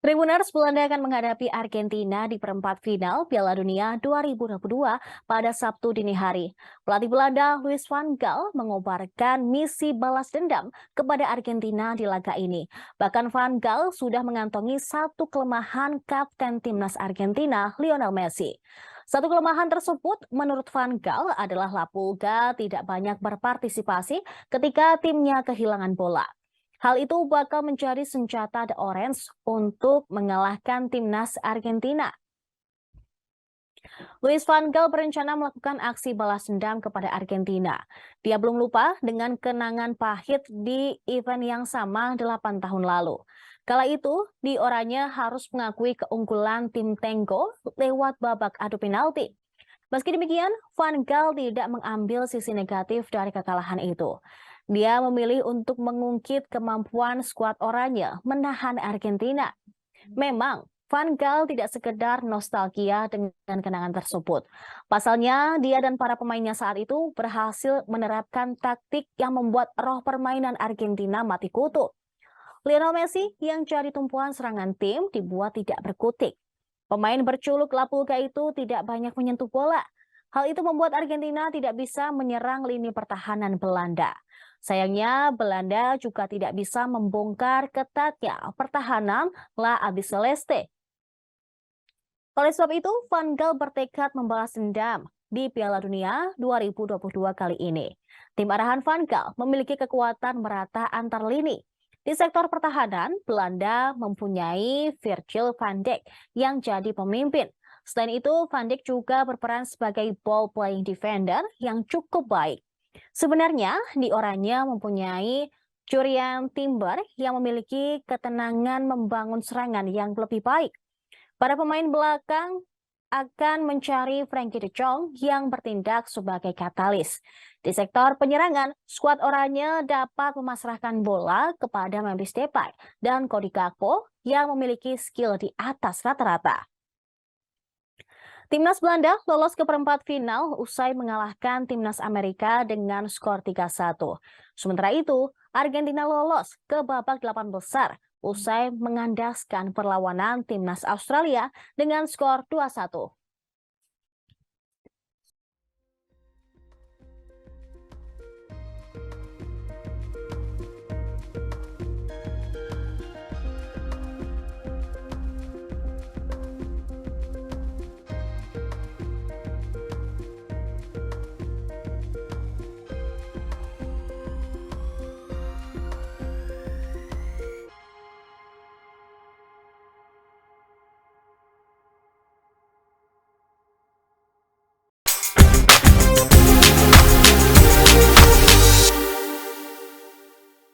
Tribuners Belanda akan menghadapi Argentina di perempat final Piala Dunia 2022 pada Sabtu dini hari. Pelatih Belanda Louis van Gaal mengobarkan misi balas dendam kepada Argentina di laga ini. Bahkan Van Gaal sudah mengantongi satu kelemahan kapten timnas Argentina Lionel Messi. Satu kelemahan tersebut menurut Van Gaal adalah Lapulga tidak banyak berpartisipasi ketika timnya kehilangan bola. Hal itu bakal menjadi senjata The Orange untuk mengalahkan timnas Argentina. Luis van Gaal berencana melakukan aksi balas dendam kepada Argentina. Dia belum lupa dengan kenangan pahit di event yang sama 8 tahun lalu. Kala itu, di Oranye harus mengakui keunggulan tim Tenggo lewat babak adu penalti. Meski demikian, Van Gaal tidak mengambil sisi negatif dari kekalahan itu. Dia memilih untuk mengungkit kemampuan skuad Oranye menahan Argentina. Memang, Van Gaal tidak sekedar nostalgia dengan kenangan tersebut. Pasalnya, dia dan para pemainnya saat itu berhasil menerapkan taktik yang membuat roh permainan Argentina mati kutu. Lionel Messi yang jadi tumpuan serangan tim dibuat tidak berkutik. Pemain berculuk Lapulga itu tidak banyak menyentuh bola. Hal itu membuat Argentina tidak bisa menyerang lini pertahanan Belanda. Sayangnya, Belanda juga tidak bisa membongkar ketatnya pertahanan La Albiceleste. Oleh sebab itu, Van Gaal bertekad membalas dendam di Piala Dunia 2022 kali ini. Tim arahan Van Gaal memiliki kekuatan merata antar lini. Di sektor pertahanan, Belanda mempunyai Virgil van Dijk yang jadi pemimpin. Selain itu, Van Dijk juga berperan sebagai ball playing defender yang cukup baik. Sebenarnya, di Oranye mempunyai Jurriën Timber yang memiliki ketenangan membangun serangan yang lebih baik. Para pemain belakang akan mencari Frenkie de Jong yang bertindak sebagai katalis. Di sektor penyerangan, skuad Oranye dapat memasrahkan bola kepada Memphis Depay dan Cody Gakpo yang memiliki skill di atas rata-rata. Timnas Belanda lolos ke perempat final usai mengalahkan Timnas Amerika dengan skor 3-1. Sementara itu, Argentina lolos ke babak 8 besar usai mengandaskan perlawanan Timnas Australia dengan skor 2-1.